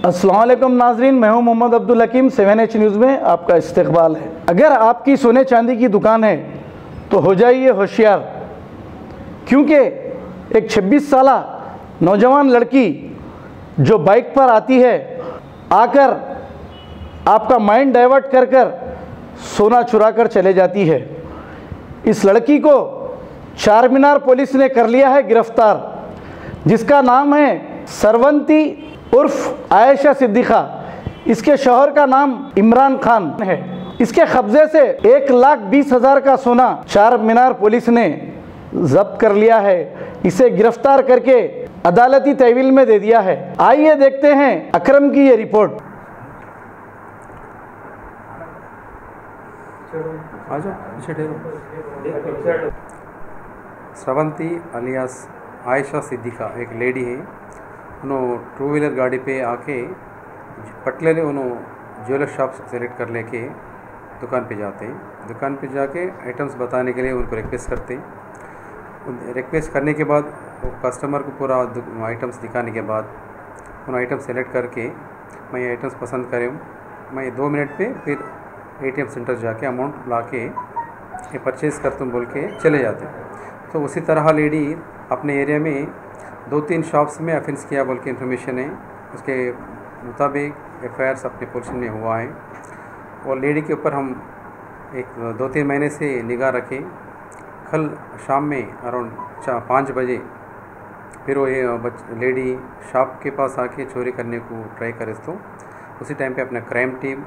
अस्सलाम वालेकुम नाजरीन, मैं हूं मोहम्मद अब्दुल हकीम। 7H न्यूज़ में आपका इस्तकबाल है। अगर आपकी सोने चांदी की दुकान है तो हो जाइए होशियार, क्योंकि एक 26 साला नौजवान लड़की जो बाइक पर आती है, आकर आपका माइंड डाइवर्ट कर कर सोना चुरा कर चले जाती है। इस लड़की को चार मीनार पुलिस ने कर लिया है गिरफ्तार, जिसका नाम है सरवंती उर्फ आयशा सिद्दीक़ा। इसके शौहर का नाम इमरान खान है। इसके कब्जे से 1,20,000 का सोना चार मीनार पुलिस ने जब्त कर लिया है। इसे गिरफ्तार करके अदालती तहवील में दे दिया है। आइए देखते हैं अकरम की ये रिपोर्ट। स्रवंती अलियास आयशा सिद्दीक़ा एक लेडी है। उन्होंने 2 व्हीलर गाड़ी पे आके पटले ने उन्होंने ज्वेलर शॉप सेलेक्ट कर लेके दुकान पे जाते हैं। दुकान पे जाके आइटम्स बताने के लिए उनको रिक्वेस्ट करते हैं। रिक्वेस्ट करने के बाद वो कस्टमर को पूरा आइटम्स दिखाने के बाद उन आइटम सेलेक्ट करके मैं ये आइटम्स पसंद करें, मैं 2 मिनट पे फिर ATM सेंटर जाके अमाउंट ला के ये परचेज़ कर तुम बोल के चले जाते हैं। तो उसी तरह लेडी अपने एरिया में 2-3 शॉप्स में ऑफेंस किया बोल के इन्फॉर्मेशन है। उसके मुताबिक FIR अपने पोजीशन में हुआ है। और लेडी के ऊपर हम एक 2-3 महीने से निगाह रखें। कल शाम में अराउंड 5 बजे फिर वो ये लेडी शॉप के पास आके चोरी करने को ट्राई करे, तो उसी टाइम पे अपना crime team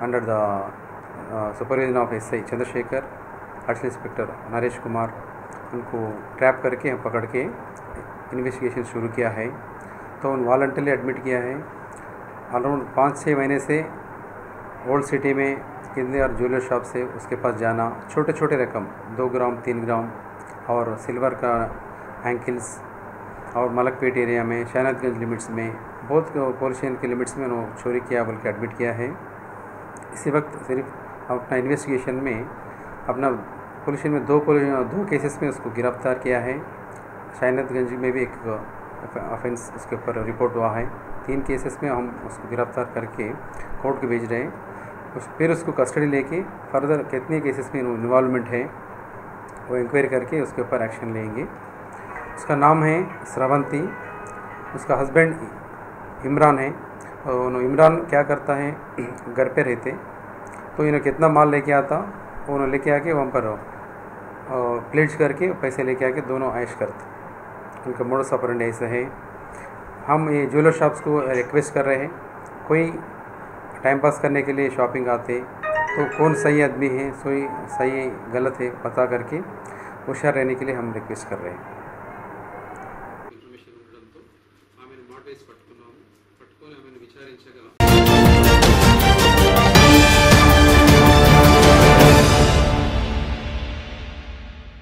under the supervision of SI Chandrashekhar, additional inspector Naresh Kumar, उनको ट्रैप करके हम पकड़ के इन्वेस्टिगेशन शुरू किया है। तो उन वॉलंटरली एडमिट किया है। अराउंड 5-6 महीने से ओल्ड सिटी में कितने और ज्वेलर शॉप से उसके पास जाना, छोटे छोटे रकम 2 ग्राम 3 ग्राम और सिल्वर का एंकल्स और मलकपेट एरिया में शहनादगंज लिमिट्स में बहुत पोल्यूशन के लिमिट्स में उन्होंने चोरी किया बोल के एडमिट किया है। इसी वक्त सिर्फ अपना इन्वेस्टिगेशन में अपना पुलिस में 2 केसेस में उसको गिरफ्तार किया है। शहनादगंज में भी एक ऑफेंस उसके ऊपर रिपोर्ट हुआ है। 3 केसेस में हम उसको गिरफ्तार करके कोर्ट को भेज रहे हैं। फिर उसको कस्टडी लेके फर्दर कितने केसेस में इन्वॉल्वमेंट है वो इंक्वायरी करके उसके ऊपर एक्शन लेंगे। उसका नाम है स्रवंती, उसका हस्बैंड इमरान है। और इमरान क्या करता है, घर पे रहते, तो इन्हें कितना माल लेके आता उन्होंने लेके आके वहाँ पर प्लेट्स करके पैसे लेके आके दोनों ऐश करते। उनका मोडस ऑपरेंडी ऐसा है। हम ये ज्वेलर शॉप्स को रिक्वेस्ट कर रहे हैं, कोई टाइम पास करने के लिए शॉपिंग आते तो कौन सही आदमी है, सही गलत है पता करके होशियार रहने के लिए हम रिक्वेस्ट कर रहे हैं। इन्फॉर्मेशन ఉండడంతో ఆమెను మోటరైజ్ పట్టుకున్నాము। పట్టుకొని ఆమెను విచారించగా